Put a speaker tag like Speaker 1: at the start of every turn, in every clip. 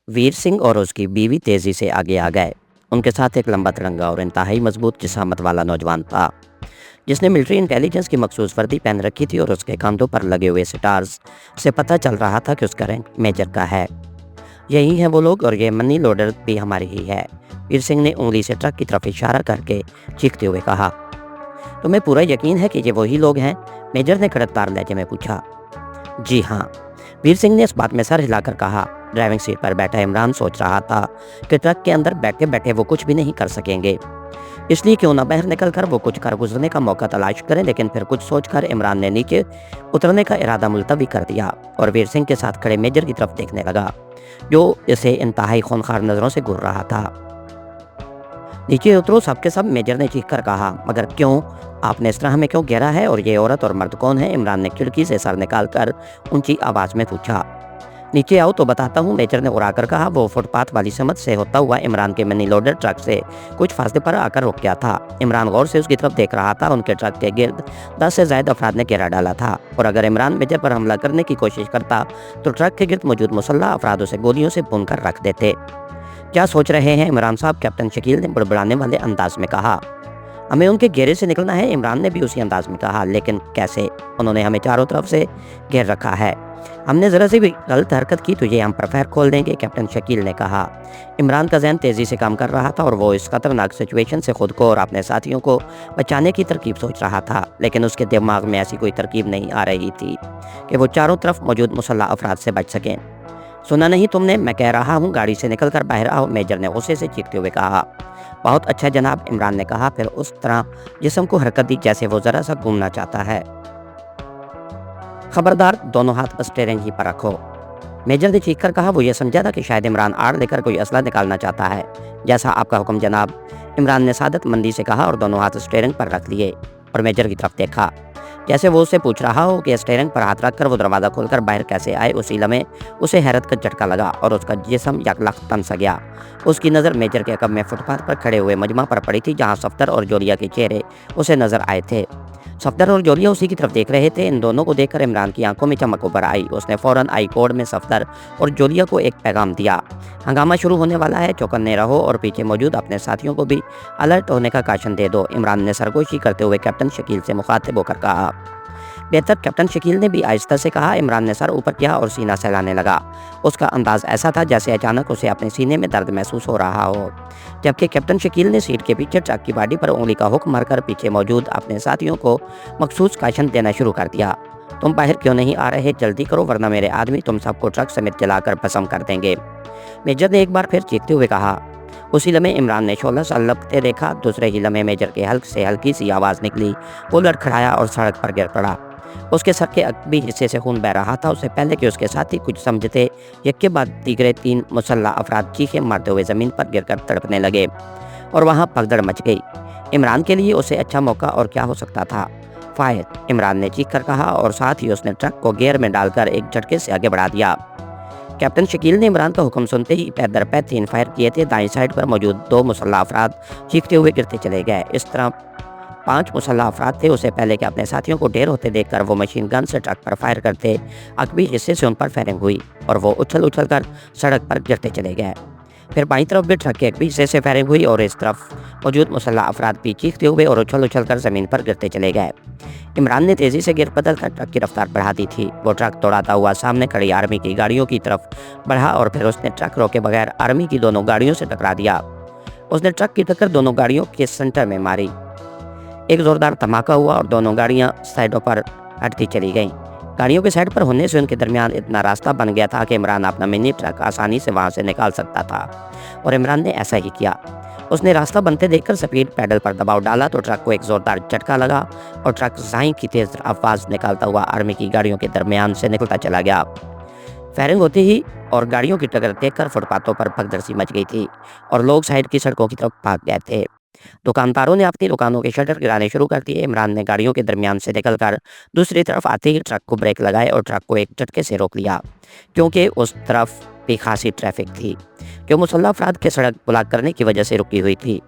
Speaker 1: ویر سنگھ اور اس کی بیوی تیزی سے آگے آ گئے۔ ان کے ساتھ ایک لمبا ترنگا اور انتہائی مضبوط جسامت والا نوجوان تھا، جس نے ملٹری انٹیلیجنس کی مخصوص وردی پہن رکھی تھی اور اس کے کاندھوں پر لگے ہوئے سٹارز سے پتہ چل رہا تھا کہ اس کا رینک میجر کا ہے۔ یہی ہیں وہ لوگ اور یہ منی لوڈر بھی ہماری ہی ہے، ویر سنگھ نے انگلی سے ٹرک کی طرف اشارہ کر کے چیختے ہوئے کہا۔ تمہیں پورا یقین ہے کہ یہ وہی لوگ ہیں؟ میجر نے کڑکدار لہجے میں پوچھا۔ جی ہاں، ویر سنگھ نے اس بات میں سر ہلا کر کہا۔ ڈرائیونگ سیٹ پر بیٹھا عمران سوچ رہا تھا کہ ٹرک کے اندر بیٹھے بیٹھے وہ کچھ بھی نہیں کر سکیں گے، اس لیے کیوں نہ باہر نکل کر وہ کچھ کر گزرنے کا موقع تلاش کریں، لیکن پھر کچھ سوچ کر عمران نے نیچے اترنے کا ارادہ ملتوی کر دیا اور ویر سنگھ کے ساتھ کھڑے میجر کی طرف دیکھنے لگا، جو اسے انتہائی خونخوار نظروں سے گھور رہا تھا۔ نیچے اترو سب کے سب، میجر نے چیخ کر کہا۔ مگر کیوں؟ آپ نے اس طرح ہمیں کیوں گھیرا ہے اور یہ عورت اور مرد کون ہے؟ عمران نے کھڑکی سے سر نکال کر اونچی آواز میں پوچھا۔ نیچے آؤ تو بتاتا ہوں، میجر نے اڑا کر کہا۔ وہ فٹ پاتھ والی سمت سے ہوتا ہوا عمران کے منی لوڈر ٹرک سے کچھ فاصلے پر آ کر رک گیا تھا۔ عمران غور سے اس کی طرف دیکھ رہا تھا۔ ان کے ٹرک کے گرد 10 سے زائد افراد نے گھیرا ڈالا تھا اور اگر عمران میجر پر حملہ کرنے کی کوشش کرتا تو ٹرک کے گرد موجود مسلح افراد اسے گولیوں سے بھون کر رکھ دیتے۔ کیا سوچ رہے ہیں عمران صاحب؟ کیپٹن شکیل نے بڑبڑانے والے انداز میں کہا۔ ہمیں ان کے گھیرے سے نکلنا ہے، عمران نے بھی اسی انداز میں کہا۔ لیکن کیسے؟ انہوں نے ہمیں چاروں طرف سے گھیر رکھا ہے، ہم نے ذرا سی بھی غلط حرکت کی تو یہ ہم پر فائر کھول دیں گے، کیپٹن شکیل نے کہا۔ عمران کا ذہن تیزی سے کام کر رہا تھا اور وہ اس خطرناک سچویشن سے خود کو اور اپنے ساتھیوں کو بچانے کی ترکیب سوچ رہا تھا، لیکن اس کے دماغ میں ایسی کوئی ترکیب نہیں آ رہی تھی کہ وہ چاروں طرف موجود مسلح افراد سے بچ سکیں۔ سنا نہیں تم نے؟ میں کہہ رہا ہوں گاڑی سے نکل کر باہر آؤ، میجر نے غصے سے چیختے ہوئے کہا۔ بہت اچھا جناب، عمران نے کہا، پھر اس طرح جسم کو حرکت دی جیسے وہ ذرا سا گھومنا چاہتا ہے۔ خبردار، دونوں ہاتھ اسٹیئرنگ ہی پر رکھو، میجر نے چیخ کر کہا۔ وہ یہ سمجھا تھا کہ شاید عمران آڑ لے کر کوئی اسلحہ نکالنا چاہتا ہے۔ جیسا آپ کا حکم جناب، عمران نے سعادت مندی سے کہا اور دونوں ہاتھ اسٹیئرنگ پر رکھ لیے اور میجر کی طرف دیکھا، جیسے وہ اسے پوچھ رہا ہو کہ اسٹیئرنگ پر ہاتھ رکھ کر وہ دروازہ کھول کر باہر کیسے آئے۔ اسی لمحے اسے حیرت کا جھٹکا لگا اور اس کا جسم یکلخت تن سا گیا۔ اس کی نظر میجر کے عقب میں فٹ پاتھ پر کھڑے ہوئے مجمع پر پڑی تھی، جہاں صفدر اور جولیا کے چہرے اسے نظر آئے تھے۔ صفدر اور جولیا اسی کی طرف دیکھ رہے تھے۔ ان دونوں کو دیکھ کر عمران کی آنکھوں میں چمک ابھر آئی۔ اس نے فوراً آئی کوڈ میں صفدر اور جولیا کو ایک پیغام دیا۔ ہنگامہ شروع ہونے والا ہے، چوکنے رہو اور پیچھے موجود اپنے ساتھیوں کو بھی الرٹ ہونے کا کاشن دے دو، عمران نے سرگوشی کرتے ہوئے کیپٹن شکیل سے مخاطب ہو کر کہا۔ بہتر، کیپٹن شکیل نے بھی آہستہ سے کہا۔ عمران نے سر اوپر کیا اور سینہ سہلانے لگا۔ اس کا انداز ایسا تھا جیسے اچانک اسے اپنے سینے میں درد محسوس ہو رہا ہو، جبکہ کیپٹن شکیل نے سیٹ کے پیچھے ٹرک کی باڈی پر انگلی کا حکم مار کر پیچھے موجود اپنے ساتھیوں کو مخصوص کاشن دینا شروع کر دیا۔ تم باہر کیوں نہیں آ رہے؟ جلدی کرو ورنہ میرے آدمی تم سب کو ٹرک سمیت جلا کر بھسم کر دیں گے، میجر نے ایک بار پھر چیختے ہوئے کہا۔ اسی لمحے عمران نے شعلہ سا لپکتے دیکھا۔ دوسرے ہی لمحے میجر کے حلق سے ہلکی سی آواز نکلی۔ وہ لڑکھڑایا اور سڑک پر گر پڑا۔ اس کے سر کے عقبی حصے سے خون بہہ رہا تھا۔ اس سے پہلے کہ اس کے ساتھی کچھ سمجھتے، یک کے بعد دیگرے 3 مسلح افراد چیخیں مارتے ہوئے زمین پر گر کر تڑپنے لگے اور وہاں بھگدڑ مچ گئی۔ عمران کے لیے اسے اچھا موقع اور کیا ہو سکتا تھا؟ فائر، عمران نے چیخ کر کہا اور ساتھ ہی اس نے ٹرک کو گیئر میں ڈال کر ایک جھٹکے سے آگے بڑھا دیا۔ کیپٹن شکیل نے عمران کا حکم سنتے ہی پے در پے 3 فائر کیے تھے۔ دائیں سائڈ پر موجود 2 مسلح افراد چیختے ہوئے گرتے چلے گئے۔ اس طرح 5 مسلح افراد تھے۔ اسے پہلے کہ اپنے ساتھیوں کو ڈھیر ہوتے دیکھ کر وہ مشین گن سے ٹرک پر فائر کرتے، عقبی حصے سے ان پر فائرنگ ہوئی اور وہ اچھل اچھل کر سڑک پر گرتے چلے گئے۔ پھر بائیں طرف بھی ٹرک کے عقبی حصے سے فائرنگ ہوئی اور اس طرف موجود مسلح افراد بھی چیختے ہوئے اور اچھل اچھل کر زمین پر گرتے چلے گئے۔ عمران نے تیزی سے گیئر بدل کر ٹرک کی رفتار بڑھا دی تھی۔ وہ ٹرک دوڑاتا ہوا سامنے کھڑی آرمی کی گاڑیوں کی طرف بڑھا اور پھر اس نے ٹرک روکے بغیر آرمی کی دونوں گاڑیوں سے ٹکرا دیا۔ اس نے ٹرک کی ٹکر دونوں گاڑیوں کے سینٹر میں ماری۔ ایک زوردار دھماکہ ہوا اور دونوں گاڑیاں سائڈوں پر ہٹتی چلی گئیں۔ گاڑیوں کے سائڈ پر ہونے سے ان کے درمیان اتنا راستہ بن گیا تھا کہ عمران اپنا منی ٹرک آسانی سے وہاں سے نکال سکتا تھا اور عمران نے ایسا ہی کیا۔ اس نے راستہ بنتے دیکھ کر سپیڈ پیڈل پر دباؤ ڈالا تو ٹرک کو ایک زوردار جھٹکا لگا اور ٹرک زائیں کی تیز آواز نکالتا ہوا آرمی کی گاڑیوں کے درمیان سے نکلتا چلا گیا۔ فائرنگ ہوتے ہی اور گاڑیوں کی ٹکر دیکھ کر فٹ پاتھوں پر بھگدڑ سی مچ گئی تھی اور لوگ سائڈ کی سڑکوں کی طرف بھاگ گئے تھے۔ دکانداروں نے اپنی دکانوں کے شٹر گرانے شروع کر دیے۔ عمران نے گاڑیوں کے درمیان سے نکل کر دوسری طرف آتے ہی ٹرک کو بریک لگائے اور ٹرک کو ایک جھٹکے سے روک لیا، کیونکہ اس طرف بھی خاصی ٹریفک تھی جو مسلح افراد کے سڑک بلاک کرنے کی وجہ سے رکی ہوئی تھی۔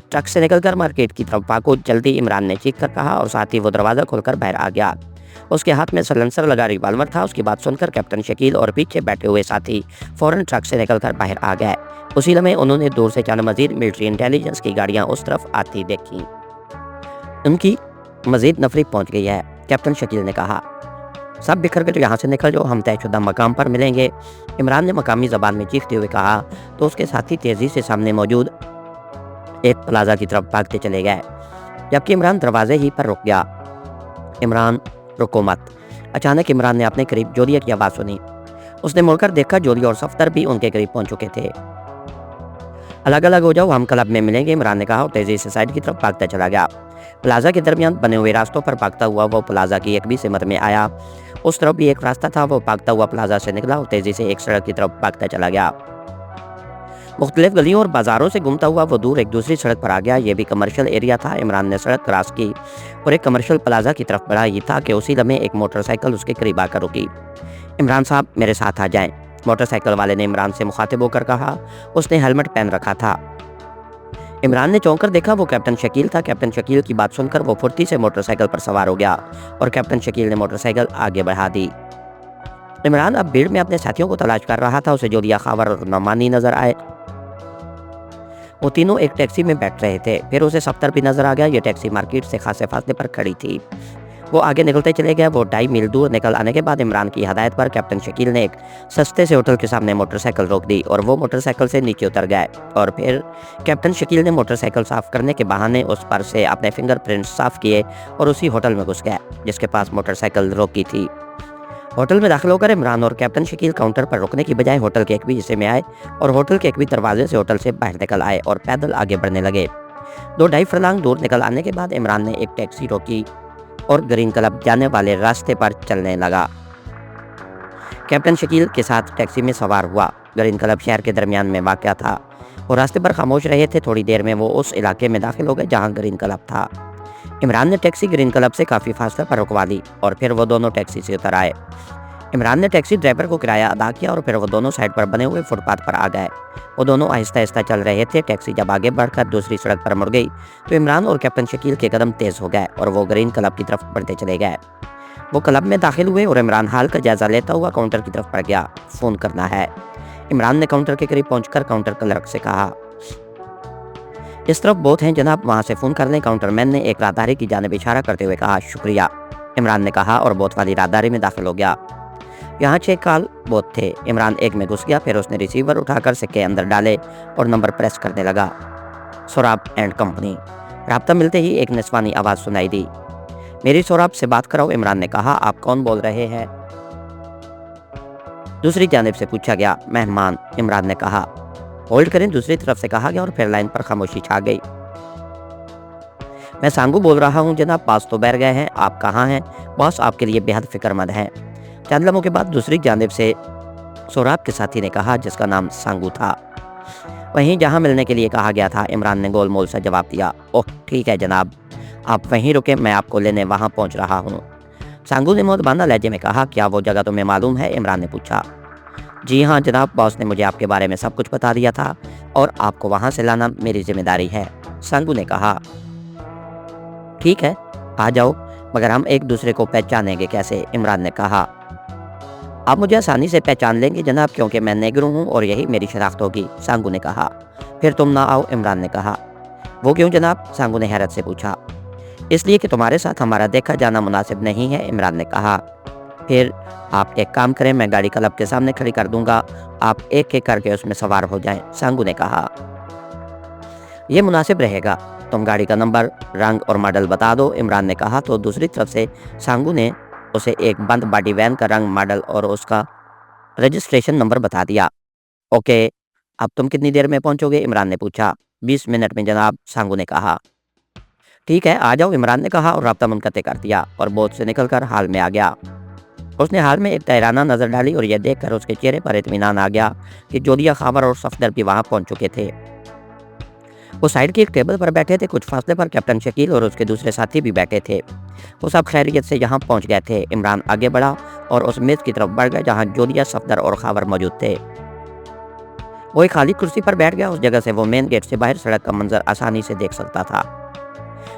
Speaker 1: ٹرک سے نکل کر مارکیٹ کی طرف بھاگو جلدی، عمران نے چیخ کر کہا اور ساتھ ہی وہ دروازہ کھول کر باہر آ گیا۔ اس کے ہاتھ میں سلنسر لگا ریوالور تھا۔ اس کی بات سن کر کیپٹن شکیل اور پیچھے بیٹھے ہوئے ساتھی فوراً ٹرک سے نکل کر باہر آ گئے۔ اسی لمحے انہوں نے دور سے چند مزید ملٹری انٹیلیجنس کی گاڑیاں اس طرف آتی دیکھیں۔ ان کی مزید نفری پہنچ گئی ہے، کیپٹن شکیل نے کہا۔ سب بکھر کر یہاں سے نکل جاؤ، ہم طے شدہ مقام پر ملیں گے، عمران نے مقامی زبان میں چیختے ہوئے کہا تو اس کے ساتھی تیزی سے سامنے موجود ایک پلازا کی طرف بھاگتے چلے گئے، جبکہ عمران دروازے ہی پر رک گیا۔ عمران رکو مت۔ اچانک عمران نے اپنے قریب جولیا کی آواز سنی۔ اس نے مڑ کر دیکھا، جولیا اور صفدر بھی ان کے قریب پہنچ چکے تھے۔ الگ الگ ہو جاؤ، ہم کلب میں ملیں گے، عمران نے کہا اور تیزی سے سائڈ کی طرف بھاگتا چلا گیا۔ پلازا کے درمیان بنے ہوئے راستوں پر بھاگتا ہوا وہ پلازا کی ایک بھی سمت میں آیا۔ اس طرف بھی ایک راستہ تھا، وہ بھاگتا ہوا پلازا سے نکلا اور تیزی سے ایک سڑک کی طرف بھاگتا چلا گیا۔ مختلف گلیوں اور بازاروں سے گھومتا ہوا وہ دور ایک دوسری سڑک پر آ گیا۔ یہ بھی کمرشل ایریا تھا۔ عمران نے سڑک کراس کی اور ایک کمرشل پلازا کی طرف بڑھا۔ یہ تھا کہ اسی لمحے ایک موٹر سائیکل اس کے قریب آ کر رکی۔ عمران صاحب میرے ساتھ آ جائیں، موٹر سائیکل والے نے عمران سے مخاطب ہو کر کہا۔ اس نے ہیلمٹ پہن رکھا تھا۔ عمران نے چونک کر دیکھا، وہ کیپٹن شکیل تھا۔ کیپٹن شکیل کی بات سن کر وہ پھرتی سے موٹر سائیکل پر سوار ہو گیا اور کیپٹن شکیل نے موٹر سائیکل آگے بڑھا دی۔ عمران اب بھیڑ میں اپنے ساتھیوں کو تلاش کر رہا تھا۔ اسے جولیا، خاور اور نعمانی نظر آئے۔ وہ تینوں ایک ٹیکسی میں بیٹھ رہے تھے۔ پھر اسے صفدر بھی نظر آ گیا۔ یہ ٹیکسی مارکیٹ سے خاصے فاصلے پر کھڑی تھی۔ وہ آگے نکلتے چلے گئے۔ وہ 2.5 میل دور نکل آنے کے بعد عمران کی ہدایت پر کیپٹن شکیل نے ایک سستے سے ہوٹل کے سامنے موٹر سائیکل روک دی اور وہ موٹر سائیکل سے نیچے اتر گئے۔ اور پھر کیپٹن شکیل نے موٹر سائیکل صاف کرنے کے بہانے اس پر سے اپنے فنگر پرنٹس صاف کیے اور اسی ہوٹل میں گھس گئے جس کے پاس موٹر سائیکل روکی تھی۔ ہوٹل میں داخل ہو کر عمران اور کیپٹن شکیل کاؤنٹر پر رکنے کی بجائے ہوٹل کے ایک بھی حصے میں آئے اور ہوٹل کے ایک بھی دروازے سے ہوٹل سے باہر نکل آئے اور پیدل آگے بڑھنے لگے۔ 2.5 فرلانگ دور نکل آنے کے بعد عمران نے ایک ٹیکسی روکی اور گرین کلب جانے والے راستے پر چلنے لگا۔ کیپٹن شکیل کے ساتھ ٹیکسی میں سوار ہوا۔ گرین کلب شہر کے درمیان میں واقع تھا۔ وہ راستے پر خاموش رہے تھے۔ تھوڑی دیر میں وہ اس علاقے میں داخل ہو گئے جہاں گرین کلب تھا۔ عمران نے ٹیکسی گرین کلب سے کافی فاصلے پر رکوا دی اور پھر وہ دونوں ٹیکسی سے اتر آئے۔ عمران نے ٹیکسی ڈرائیور کو کرایہ ادا کیا اور پھر وہ دونوں سائڈ پر بنے ہوئے فٹ پاتھ پر آ گئے۔ وہ دونوں آہستہ آہستہ چل رہے تھے۔ ٹیکسی جب آگے بڑھ کر دوسری سڑک پر مڑ گئی تو عمران اور کیپٹن شکیل کے قدم تیز ہو گئے اور وہ گرین کلب کی طرف بڑھتے چلے گئے۔ وہ کلب میں داخل ہوئے اور عمران حال کا جائزہ لیتا ہوا کاؤنٹر کی طرف بڑھ گیا۔ فون کرنا ہے، عمران نے کاؤنٹر کے قریب پہنچ کر کاؤنٹر کلرک سے کہا۔ اس طرف بوت ہیں جناب، وہاں سے فون کر لیں، کاؤنٹر مین نے ایک راداری کی جانب اشارہ کرتے ہوئے کہا۔ شکریہ، عمران نے کہا اور بوت والی راداری میں داخل ہو گیا۔ یہاں 6 کال بوت تھے۔ عمران ایک میں گھس گیا، پھر اس نے ریسیور اٹھا کر سکے اندر ڈالے اور نمبر پریس کرنے لگا۔ سوراب اینڈ کمپنی۔ رابطہ ملتے ہی ایک نسوانی آواز سنائی دی۔ میری سوراب سے بات کراؤ، عمران نے کہا۔ آپ کون بول رہے ہیں؟ دوسری جانب سے پوچھا گیا۔ مہمان، عمران نے کہا۔ ہولڈ کریں، دوسری طرف سے کہا گیا اور پھر لائن پر خاموشی چھا گئی۔ میں سانگو بول رہا ہوں جناب، باس تو بیٹھ گئے ہیں، آپ کہاں ہیں؟ باس آپ کے لیے بے حد فکر مند ہیں۔ چند لمحوں کے بعد دوسری جانب سے سوراب کے ساتھی نے کہا جس کا نام سانگو تھا۔ وہیں جہاں ملنے کے لیے کہا گیا تھا، عمران نے گول مول سے جواب دیا۔ اوہ ٹھیک ہے جناب، آپ وہیں رکیں، میں آپ کو لینے وہاں پہنچ رہا ہوں۔ سانگو نے مؤدبانہ لہجے میں کہا۔ کیا وہ جگہ تمہیں معلوم ہے؟ عمران نے پوچھا۔ جی ہاں جناب، باس نے مجھے آپ کے بارے میں سب کچھ بتا دیا تھا اور آپ کو وہاں سے لانا میری ذمہ داری ہے، سانگو نے کہا۔ ٹھیک ہے، آ جاؤ، مگر ہم ایک دوسرے کو پہچانیں گے کیسے؟ عمران نے کہا۔ آپ مجھے آسانی سے پہچان لیں گے جناب، کیونکہ میں نیگرو ہوں اور یہی میری شناخت ہوگی، سانگو نے کہا۔ پھر تم نہ آؤ، عمران نے کہا۔ وہ کیوں جناب؟ سانگو نے حیرت سے پوچھا۔ اس لیے کہ تمہارے ساتھ ہمارا دیکھا جانا مناسب نہیں ہے، عمران نے کہا۔ پھر آپ ایک کام کریں، میں گاڑی کلب کے سامنے کھڑی کر دوں گا، آپ ایک ایک کر کے اس میں سوار ہو جائیں، سانگو نے کہا۔ یہ مناسب رہے گا، تم گاڑی کا نمبر، رنگ اور ماڈل بتا دو، عمران نے کہا تو دوسری طرف سے سانگو نے اسے ایک بند باڈی وین کا رنگ، ماڈل اور اس کا رجسٹریشن نمبر بتا دیا۔ اوکے، اب تم کتنی دیر میں پہنچو گے؟ عمران نے پوچھا۔ 20 منٹ میں جناب، سانگو نے کہا۔ ٹھیک ہے، آ جاؤ، عمران نے کہا اور رابطہ منقطع کر دیا اور بوت سے نکل کر ہال میں آ گیا۔ اس نے ہال میں ایک طیرانہ نظر ڈالی اور یہ دیکھ کر اس کے چہرے پر اطمینان آ گیا کہ جولیا، خاور اور صفدر بھی وہاں پہنچ چکے تھے۔ وہ سائڈ کی ایک ٹیبل پر بیٹھے تھے، کچھ فاصلے پر کیپٹن شکیل اور اس کے دوسرے ساتھی بھی بیٹھے تھے۔ وہ سب خیریت سے یہاں پہنچ گئے تھے۔ عمران آگے بڑھا اور اس میز کی طرف بڑھ گیا جہاں جولیا، صفدر اور خاور موجود تھے۔ وہ ایک خالی کرسی پر بیٹھ گیا۔ اس جگہ سے وہ مین گیٹ سے باہر سڑک کا منظر آسانی سے دیکھ سکتا تھا۔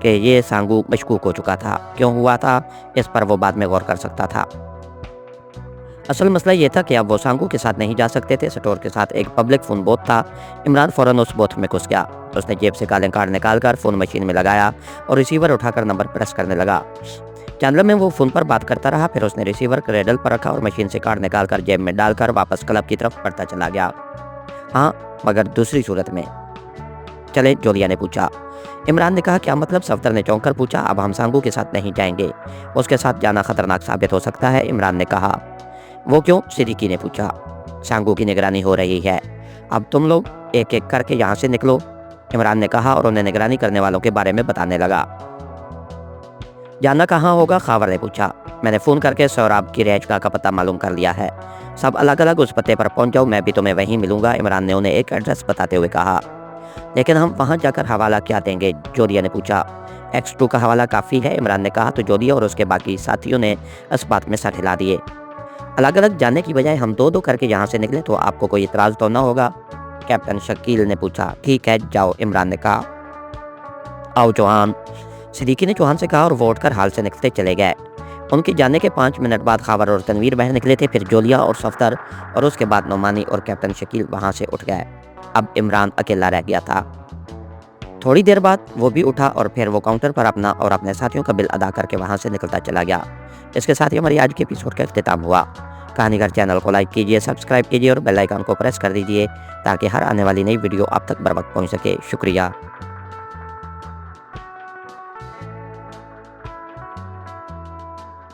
Speaker 1: کہ یہ سانگو مشکوک ہو چکا تھا۔ کیوں ہوا تھا اس پر وہ بعد میں غور کر سکتا تھا۔ اصل مسئلہ یہ تھا کہ اب وہ سانگو کے ساتھ نہیں جا سکتے تھے۔ سٹور کے ساتھ ایک پبلک فون بوتھ تھا۔ عمران فوراً اس بوتھ میں گھس گیا۔ اس نے جیب سے کالنگ کارڈ نکال کر فون مشین میں لگایا اور ریسیور اٹھا کر نمبر پریس کرنے لگا۔ چند لمحے وہ فون پر بات کرتا رہا، پھر اس نے ریسیور کریڈل پر رکھا اور مشین سے کارڈ نکال کر جیب میں ڈال کر واپس کلب کی طرف بڑھتا چلا گیا۔ ہاں، مگر دوسری صورت میں۔ چلے، جولیا نے پوچھا۔ عمران نے کہا، کیا مطلب؟ صفدر نے چونک کر پوچھا۔ اب ہم سانگو کے ساتھ نہیں جائیں گے، اس کے ساتھ جانا خطرناک ثابت ہو سکتا ہے، عمران نے کہا۔ وہ کیوں؟ صدیقی نے پوچھا۔ سانگو کی نگرانی ہو رہی ہے، اب تم لوگ ایک ایک کر کے یہاں سے نکلو، عمران نے کہا اور انہیں نگرانی کرنے والوں کے بارے میں بتانے لگا۔ جانا کہاں ہوگا؟ خاور نے پوچھا۔ میں نے فون کر کے سوراب کی رہائش گاہ کا پتہ معلوم کر لیا ہے، سب الگ الگ اس پتے پر پہنچ جاؤ، میں بھی تمہیں وہیں ملوں گا، عمران نے انہیں ایک ایڈریس بتاتے ہوئے کہا۔ لیکن ہم وہاں جا کر حوالہ کیا دیں گے؟ جولیا نے پوچھا۔ X2 کا حوالہ کافی ہے، عمران نے کہا۔ تو جولیا اور اس کے باقی ساتھیوں نے اس بات میں سر ہلا دیے۔ الگ الگ جانے کی بجائے ہم دو دو کر کے یہاں سے نکلیں تو آپ کو کوئی اعتراض تو نہ ہوگا؟ کیپٹن شکیل نے پوچھا۔ ٹھیک ہے، جاؤ، عمران نے کہا۔ آؤ چوہان، صدیقی نے چوہان سے کہا اور وہ اٹھ کر ہال سے نکلتے چلے گئے۔ ان کے جانے کے 5 منٹ بعد خاور اور تنویر باہر نکلے تھے، پھر جولیا اور صفدر اور اس کے بعد نعمانی اور کیپٹن شکیل وہاں سے اٹھ گئے۔ اب عمران اکیلا رہ گیا تھا۔ تھوڑی دیر بعد وہ بھی اٹھا اور پھر وہ کاؤنٹر پر اپنا اور اپنے ساتھیوں کا بل ادا کر کے وہاں سے نکلتا چلا گیا۔ اس کے ساتھ ہی ہماری آج کے ایپیسوڈ کا اختتام ہوا۔ کہانی گھر چینل کو لائک کیجیے، سبسکرائب کیجیے اور بیل آئیکن کو پریس کر دیجیے تاکہ ہر آنے والی نئی ویڈیو آپ تک بر وقت پہنچ سکے۔ شکریہ۔